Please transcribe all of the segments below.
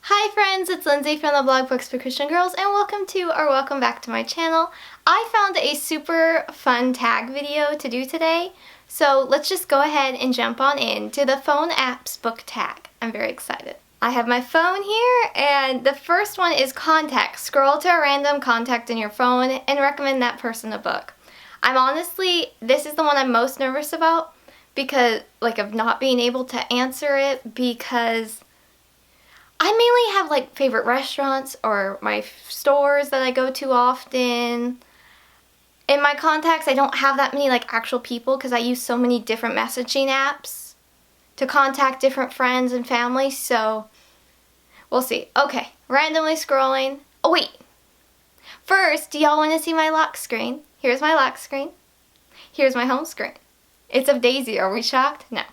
Hi friends, it's Lindsey from the blog Books for Christian Girls, and welcome back to my channel. I found a super fun tag video to do today, so let's just go ahead and jump on into the phone apps book tag. I'm very excited. I have my phone here, and the first one is contact. Scroll to a random contact in your phone and recommend that person a book. This is the one I'm most nervous about because, of not being able to answer it because I mainly have favorite restaurants or my stores that I go to often. In my contacts, I don't have that many actual people because I use so many different messaging apps to contact different friends and family, so we'll see. Okay, randomly scrolling. Oh wait, first, do y'all want to see my lock screen? Here's my lock screen. Here's my home screen. It's of Daisy. Are we shocked? No.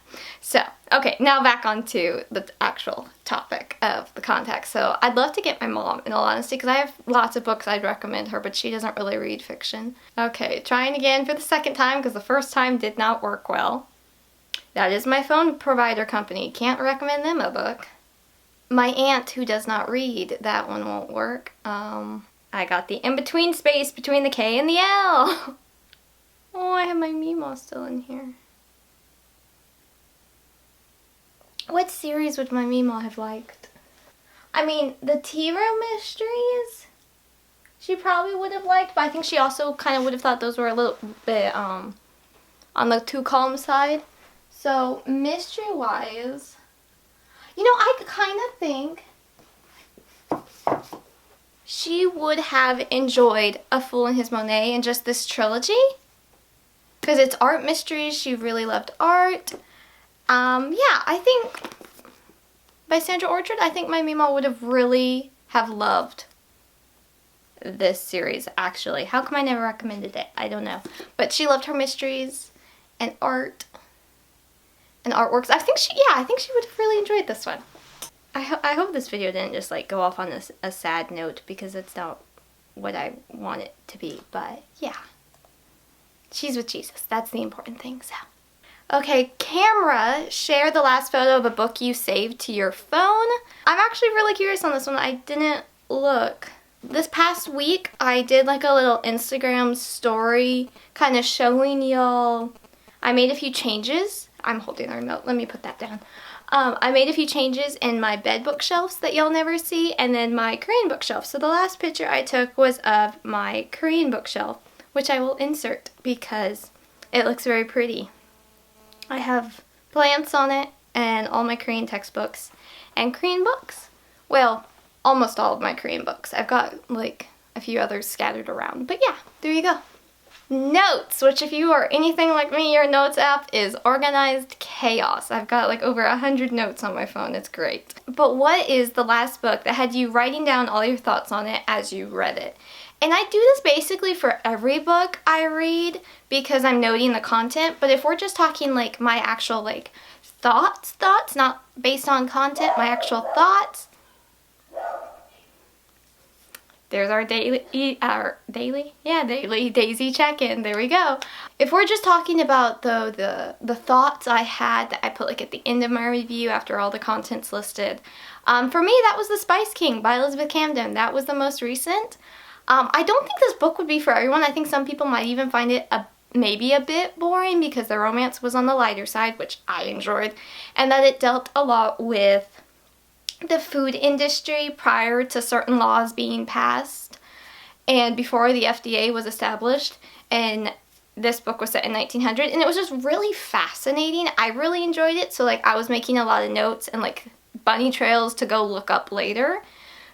So, okay, now back onto the actual topic of the contacts. So, I'd love to get my mom, in all honesty, because I have lots of books I'd recommend her, but she doesn't really read fiction. Okay, trying again for the second time, because the first time did not work well. That is my phone provider company. Can't recommend them a book. My aunt, who does not read, that one won't work. I got the in-between space between the K and the L. Oh, I have my Meemaw still in here. What series would my Meemaw have liked? I mean, the Tea Room Mysteries, she probably would have liked, but I think she also kind of would have thought those were a little bit on the too calm side. So, mystery-wise, I kind of think she would have enjoyed A Fool and His Monet and just this trilogy. Because it's art mysteries, she really loved art. Yeah, I think by Sandra Orchard, I think my Meemaw would have really loved this series, actually. How come I never recommended it? I don't know. But she loved her mysteries and art and artworks. I think she would have really enjoyed this one. I hope this video didn't just go off on a sad note, because it's not what I want it to be, but yeah. She's with Jesus. That's the important thing, so. Okay, camera, share the last photo of a book you saved to your phone. I'm actually really curious on this one. I didn't look. This past week, I did a little Instagram story kind of showing y'all. I made a few changes. I'm holding a remote. Let me put that down. I made a few changes in my bed bookshelves that y'all never see, and then my Korean bookshelf. So the last picture I took was of my Korean bookshelf, which I will insert because it looks very pretty. I have plants on it and all my Korean textbooks and Korean books. Well, almost all of my Korean books. I've got a few others scattered around. But yeah, there you go. Notes, which if you are anything like me, your notes app is organized chaos. I've got over 100 notes on my phone. It's great. But what is the last book that had you writing down all your thoughts on it as you read it? And I do this basically for every book I read because I'm noting the content, but if we're just talking my actual thoughts, not based on content, my actual thoughts, there's our daily Daisy check-in. There we go. If we're just talking about the thoughts I had that I put at the end of my review after all the content's listed, for me that was The Spice King by Elizabeth Camden. That was the most recent. I don't think this book would be for everyone. I think some people might even find it maybe a bit boring because the romance was on the lighter side, which I enjoyed, and that it dealt a lot with the food industry prior to certain laws being passed and before the FDA was established. And this book was set in 1900, and it was just really fascinating. I really enjoyed it, so I was making a lot of notes and bunny trails to go look up later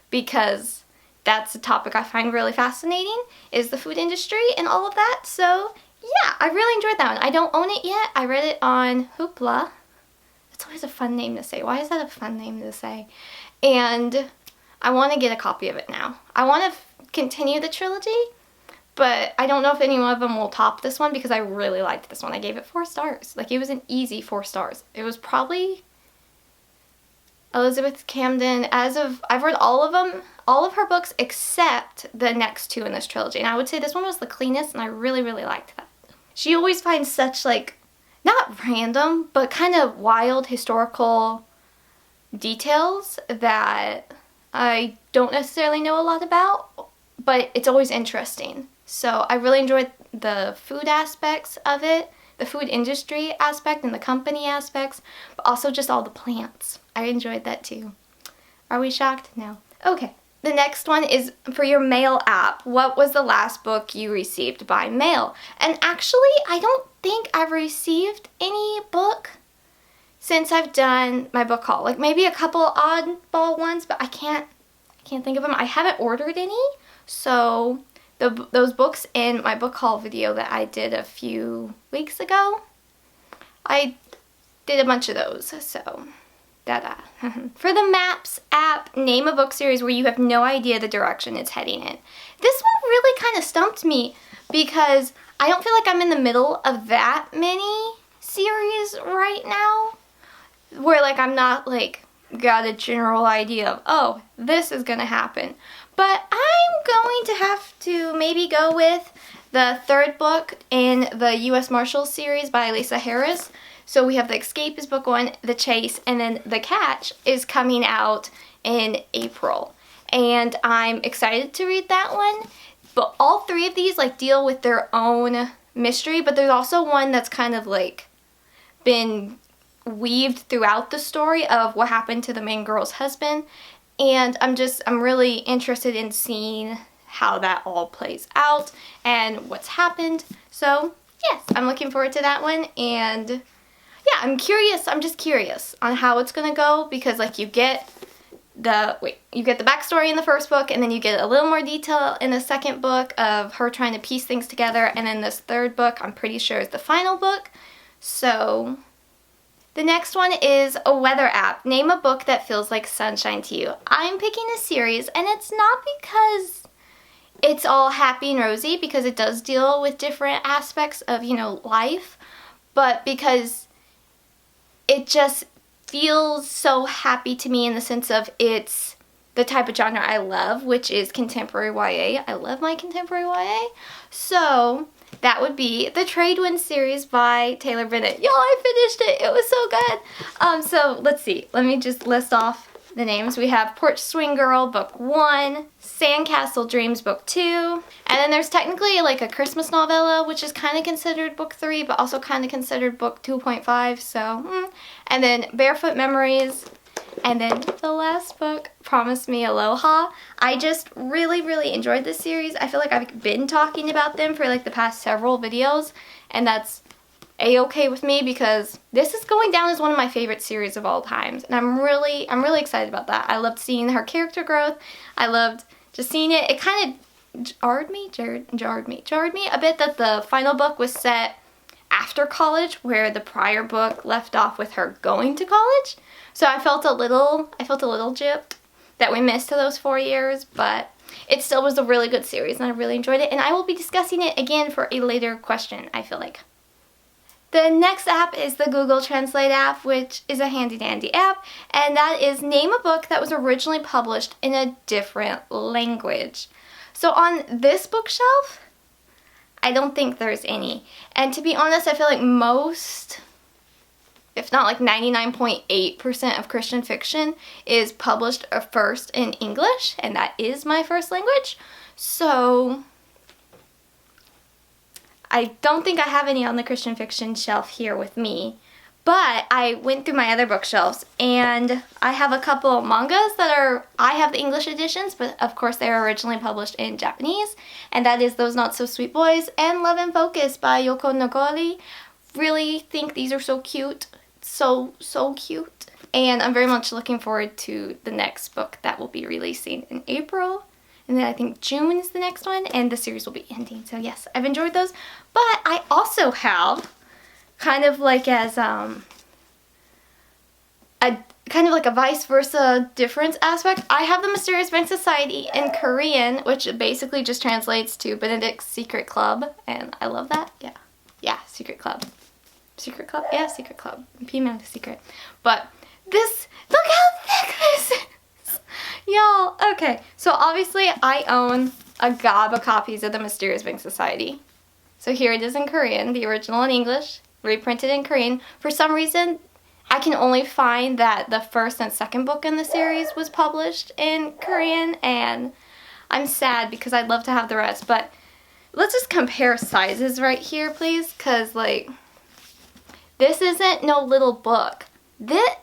because that's a topic I find really fascinating, is the food industry and all of that. So yeah, I really enjoyed that one. I don't own it yet. I read it on Hoopla. It's always a fun name to say. Why is that a fun name to say? And I want to get a copy of it now. I want to continue the trilogy, but I don't know if any one of them will top this one because I really liked this one. I gave it 4 stars. It was an easy 4 stars. It was probably Elizabeth Camden, I've read all of them, all of her books except the next 2 in this trilogy, and I would say this one was the cleanest, and I really, really liked that. She always finds such not random, but kind of wild historical details that I don't necessarily know a lot about, but it's always interesting. So I really enjoyed the food aspects of it, the food industry aspect and the company aspects, but also just all the plants. I enjoyed that too. Are we shocked? No. Okay. The next one is for your mail app. What was the last book you received by mail? And actually, I don't think I've received any book since I've done my book haul. Like maybe a couple oddball ones, but I can't think of them. I haven't ordered any. So those books in my book haul video that I did a few weeks ago, I did a bunch of those. So for the Maps app, name a book series where you have no idea the direction it's heading in. This one really kind of stumped me because I don't feel like I'm in the middle of that many series right now, where like I'm not like got a general idea of, oh, this is gonna happen. But I'm going to have to maybe go with the third book in the US Marshals series by Lisa Harris. So we have The Escape is book 1, The Chase, and then The Catch is coming out in April. And I'm excited to read that one. But all three of these like deal with their own mystery, but there's also one that's kind of like been weaved throughout the story of what happened to the main girl's husband. And I'm really interested in seeing how that all plays out and what's happened. So yes, I'm looking forward to that one. And yeah, I'm just curious on how it's gonna go, because like you get the backstory in the first book, and then you get a little more detail in the second book of her trying to piece things together, and then this third book I'm pretty sure is the final book. So the next one is a weather app. Name a book that feels like sunshine to you. I'm picking a series, and it's not because it's all happy and rosy, because it does deal with different aspects of, life, but because it just feels so happy to me in the sense of it's the type of genre I love, which is contemporary YA. I love my contemporary YA. So that would be the Tradewinds series by Taylor Bennett. Y'all, I finished it. It was so good. So let's see. Let me just list off the names. We have Porch Swing Girl, book 1, Sandcastle Dreams, book 2, and then there's technically like a Christmas novella, which is kind of considered book 3, but also kind of considered book 2.5, so, and then Barefoot Memories, and then the last book, Promise Me Aloha. I just really, really enjoyed this series. I feel like I've been talking about them for like the past several videos, and that's a-okay with me, because this is going down as one of my favorite series of all times, and I'm really excited about that. I loved seeing her character growth. I loved just seeing it. It kind of jarred me a bit that the final book was set after college, where the prior book left off with her going to college. So I felt a little gypped that we missed those 4 years, but it still was a really good series, and I really enjoyed it, and I will be discussing it again for a later question, I feel like. The next app is the Google Translate app, which is a handy-dandy app, and that is name a book that was originally published in a different language. So on this bookshelf, I don't think there's any. And to be honest, I feel like most, if not like 99.8% of Christian fiction is published first in English, and that is my first language. So I don't think I have any on the Christian fiction shelf here with me, but I went through my other bookshelves, and I have a couple mangas I have the English editions, but of course they were originally published in Japanese, and that is Those Not So Sweet Boys and Love and Focus by Yoko Nogiri. Really think these are so cute, so cute, and I'm very much looking forward to the next book that will be releasing in April. And then I think June is the next one, and the series will be ending. So yes, I've enjoyed those. But I also have kind of like as a kind of like a vice versa difference aspect. I have the Mysterious Bank Society in Korean, which basically just translates to Benedict's Secret Club, and I love that. Yeah, Secret Club. Secret Club? Yeah, Secret Club. P-Man the Secret. But this, look how thick this is! Y'all, okay, so obviously I own a gob of copies of the Mysterious Bank Society. So here it is in Korean, the original in English, reprinted in Korean. For some reason, I can only find that the first and second book in the series was published in Korean, and I'm sad because I'd love to have the rest. But let's just compare sizes right here, please, because, like, this isn't no little book. But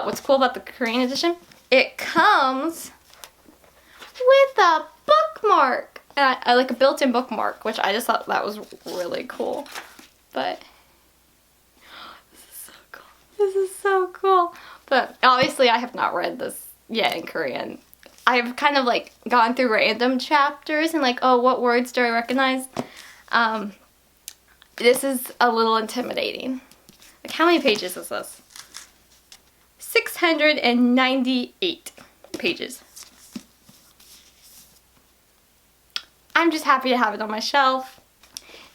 what's cool about the Korean edition, it comes with a bookmark. And I like a built-in bookmark, which I just thought that was really cool. But this is so cool. This is so cool. But obviously I have not read this yet in Korean. I've kind of like gone through random chapters and like, oh, what words do I recognize? This is a little intimidating. Like, how many pages is this? 698 pages. I'm just happy to have it on my shelf.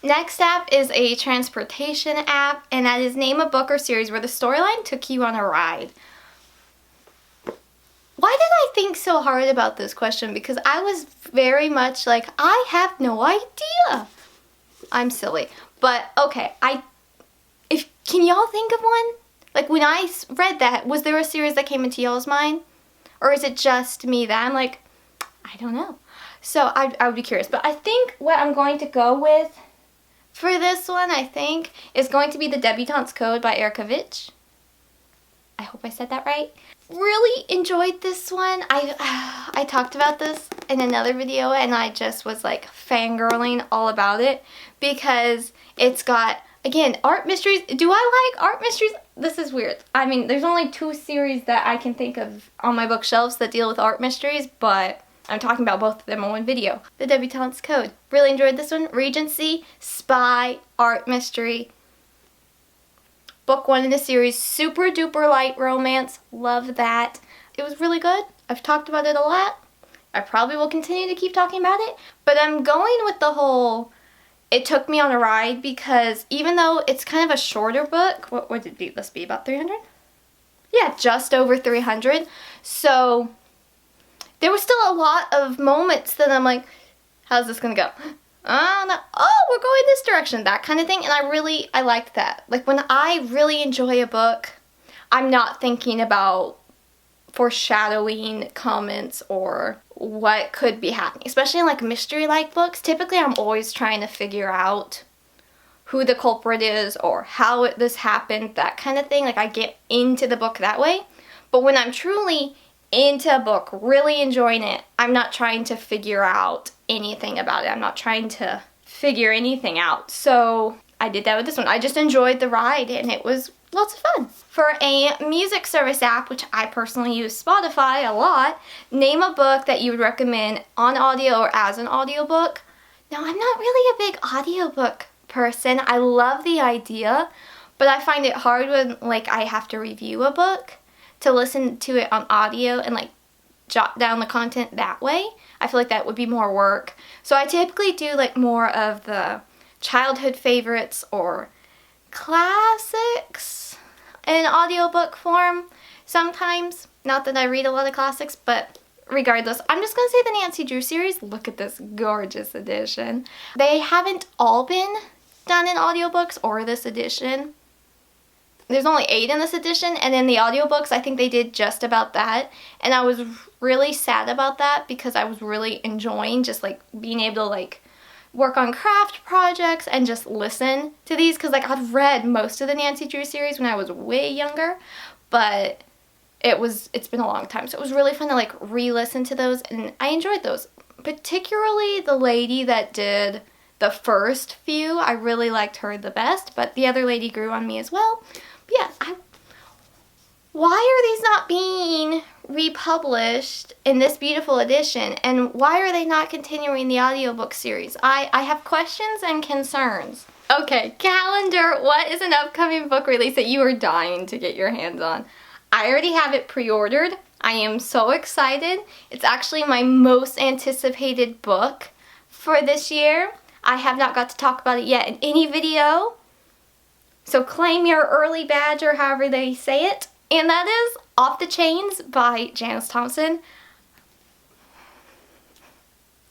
Next app is a transportation app, and that is name a book or series where the storyline took you on a ride. Why did I think so hard about this question? Because I was very much like, I have no idea. I'm silly. But okay, can y'all think of one? Like, when I read that, was there a series that came into y'all's mind? Or is it just me that I'm like, I don't know. So I would be curious. But I think what I'm going to go with for this one, I think, is going to be The Debutante's Code by Vetsch. I hope I said that right. Really enjoyed this one. I talked about this in another video, and I just was like fangirling all about it because it's got, again, art mysteries. Do I like art mysteries? This is weird. I mean, there's only 2 series that I can think of on my bookshelves that deal with art mysteries, but I'm talking about both of them in one video. The Debutante's Code. Really enjoyed this one. Regency, spy, art mystery. Book 1 in the series. Super duper light romance. Love that. It was really good. I've talked about it a lot. I probably will continue to keep talking about it. But I'm going with the whole, it took me on a ride, because even though it's kind of a shorter book, what would it be? Let's be about 300? Yeah, just over 300. So there was still a lot of moments that I'm like, how's this gonna go? Oh, we're going this direction, that kind of thing. And I liked that. Like, when I really enjoy a book, I'm not thinking about foreshadowing comments or what could be happening. Especially in like mystery-like books. Typically, I'm always trying to figure out who the culprit is or how this happened, that kind of thing. Like, I get into the book that way. But when I'm truly into a book, really enjoying it, I'm not trying to figure out anything about it. I'm not trying to figure anything out. So I did that with this one. I just enjoyed the ride, and it was lots of fun. For a music service app, which I personally use Spotify a lot, name a book that you would recommend on audio or as an audiobook. Now, I'm not really a big audiobook person. I love the idea, but I find it hard when like I have to review a book to listen to it on audio and like jot down the content that way. I feel like that would be more work. So I typically do like more of the childhood favorites or classics in audiobook form sometimes. Not that I read a lot of classics, but regardless, I'm just going to say the Nancy Drew series. Look at this gorgeous edition. They haven't all been done in audiobooks or this edition. There's only 8 in this edition, and in the audiobooks, I think they did just about that. And I was really sad about that because I was really enjoying just like being able to like work on craft projects and just listen to these, because like I've read most of the Nancy Drew series when I was way younger, but it's been a long time, so it was really fun to like re-listen to those, and I enjoyed those. Particularly the lady that did the first few, I really liked her the best, but the other lady grew on me as well. But yeah, why are these not being republished in this beautiful edition, and why are they not continuing the audiobook series? I have questions and concerns. Okay, calendar. What is an upcoming book release that you are dying to get your hands on? I already have it pre-ordered. I am so excited. It's actually my most anticipated book for this year. I have not got to talk about it yet in any video, so claim your early badge, or however they say it. And that is Off the Chains by Janice Thompson.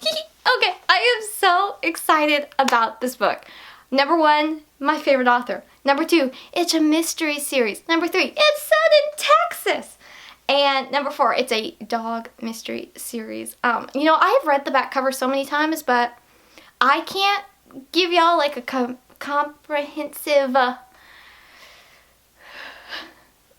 Okay, I am so excited about this book. Number 1, my favorite author. Number 2, it's a mystery series. Number 3, it's set in Texas. And number 4, it's a dog mystery series. You know, I've read the back cover so many times, but I can't give y'all like a comprehensive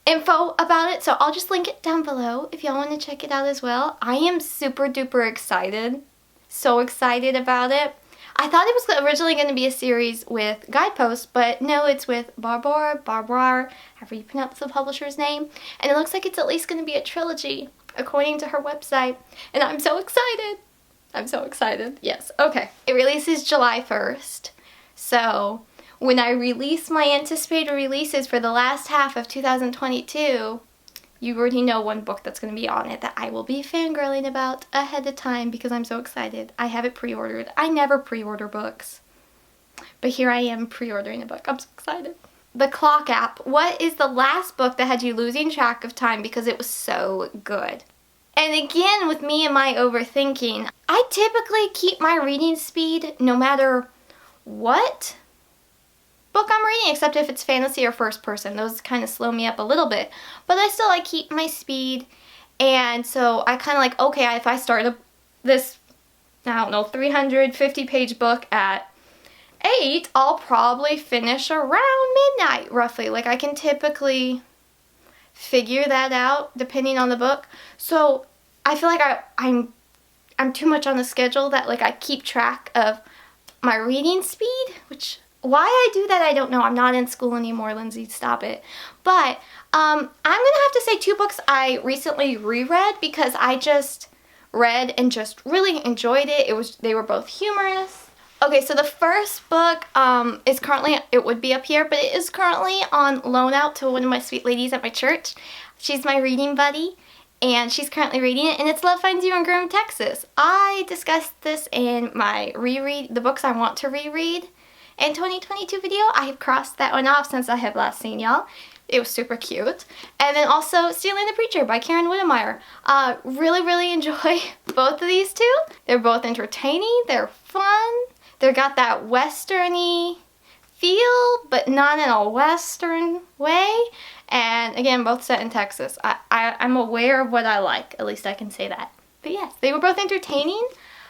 info about it, so I'll just link it down below if y'all want to check it out as well. I am super duper excited. So excited about it. I thought it was originally going to be a series with Guideposts, but no, it's with Barbar, however you pronounce the publisher's name, and it looks like it's at least going to be a trilogy, according to her website, and I'm so excited. I'm so excited. Yes, okay. It releases July 1st, so when I release my anticipated releases for the last half of 2022, you already know one book that's going to be on it that I will be fangirling about ahead of time because I'm so excited. I have it pre-ordered. I never pre-order books, but here I am pre-ordering a book. I'm so excited. The Clock app. What is the last book that had you losing track of time because it was so good? And again, with me and my overthinking, I typically keep my reading speed no matter what book I'm reading, except if it's fantasy or first person. Those kind of slow me up a little bit, but I still keep my speed. And so I kind of like, okay, if I start this, I don't know, 350 page book at 8, I'll probably finish around midnight roughly. Like I can typically figure that out depending on the book. So I feel like I'm too much on the schedule that like I keep track of my reading speed, which why I do that, I don't know. I'm not in school anymore, Lindsey. Stop it. But I'm going to have to say 2 books I recently reread because I just read and just really enjoyed it. They were both humorous. Okay, so the first book is currently, it would be up here, but it is currently on loan out to one of my sweet ladies at my church. She's my reading buddy, and she's currently reading it, and it's Love Finds You in Groom, Texas. I discussed this in my the books I want to reread in 2022 video. I have crossed that one off since I have last seen y'all. It was super cute. And then also Stealing the Preacher by Karen Whittemire. Really enjoy both of these two. They're both entertaining, they're fun, they've got that western-y feel, but not in a western way. And again, both set in Texas. I'm aware of what I like, at least I can say that. But yes, they were both entertaining.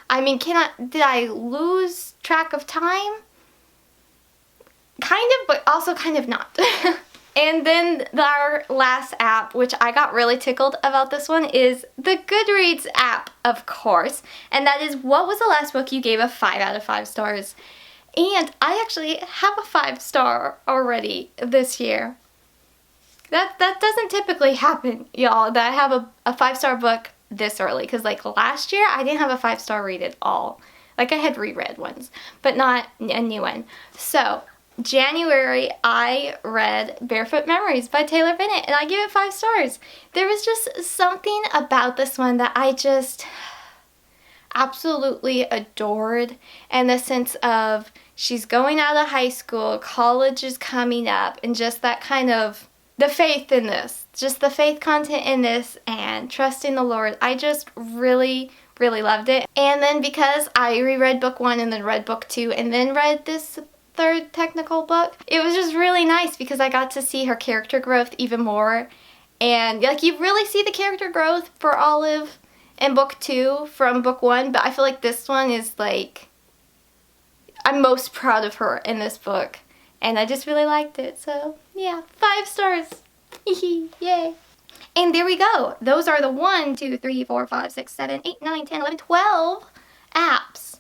I mean, did I lose track of time? Kind of, but also kind of not. And then our last app, which I got really tickled about this one, is the GoodReads app, of course. And that is, what was the last book you gave a 5 out of 5 stars? And I actually have a 5-star already this year. That doesn't typically happen, y'all, that I have a 5-star book this early. Because like last year, I didn't have a 5-star read at all. Like I had reread ones, but not a new one. So January, I read Barefoot Memories by Taylor Bennett, and I gave it 5 stars. There was just something about this one that I just absolutely adored, in the sense of she's going out of high school, college is coming up, and just that kind of, the faith in this, just the faith content in this, and trusting the Lord. I just really loved it. And then because I reread book 1 and then read book 2 and then read this third technical book, it was just really nice because I got to see her character growth even more. And like, you really see the character growth for Olive in book 2 from book 1, but I feel like this one is like, I'm most proud of her in this book, and I just really liked it. So yeah, 5 stars. Yay. And there we go. Those are the 1, 2, 3, 4, 5, 6, 7, 8, 9, 10, 11, 12 apps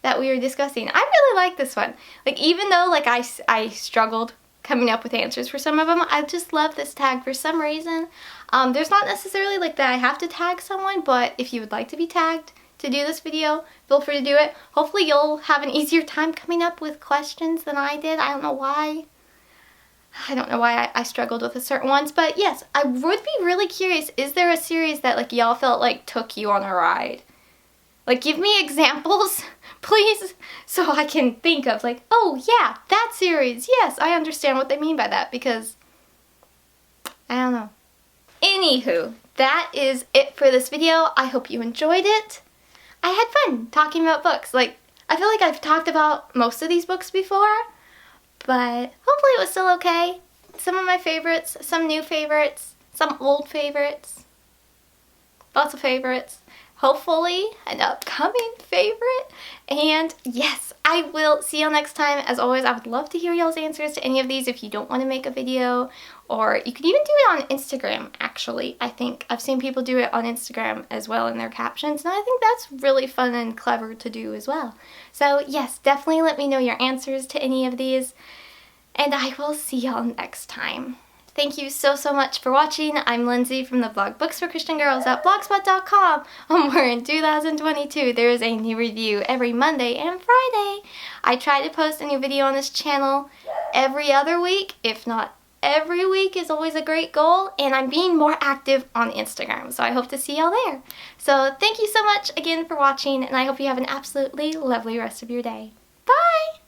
that we were discussing. I really like this one. Like, even though like I struggled coming up with answers for some of them, I just love this tag for some reason. There's not necessarily like that I have to tag someone, but if you would like to be tagged to do this video, feel free to do it. Hopefully you'll have an easier time coming up with questions than I did. I don't know why. I struggled with certain ones, but yes, I would be really curious, is there a series that like y'all felt like took you on a ride? Like, give me examples, please, so I can think of like, oh yeah, that series, yes, I understand what they mean by that, because I don't know. Anywho, that is it for this video. I hope you enjoyed it. I had fun talking about books. Like, I feel like I've talked about most of these books before, but hopefully it was still okay. Some of my favorites, some new favorites, some old favorites, lots of favorites. Hopefully an upcoming favorite. And yes, I will see y'all next time. As always, I would love to hear y'all's answers to any of these if you don't want to make a video, or you can even do it on Instagram, actually. I think I've seen people do it on Instagram as well in their captions, and I think that's really fun and clever to do as well. So yes, definitely let me know your answers to any of these, and I will see y'all next time. Thank you so much for watching. I'm Lindsey from the blog Books for Christian Girls at blogspot.com. We're in 2022. There is a new review every Monday and Friday. I try to post a new video on this channel every other week, if not every week is always a great goal, and I'm being more active on Instagram, so I hope to see y'all there. So thank you so much again for watching, and I hope you have an absolutely lovely rest of your day. Bye!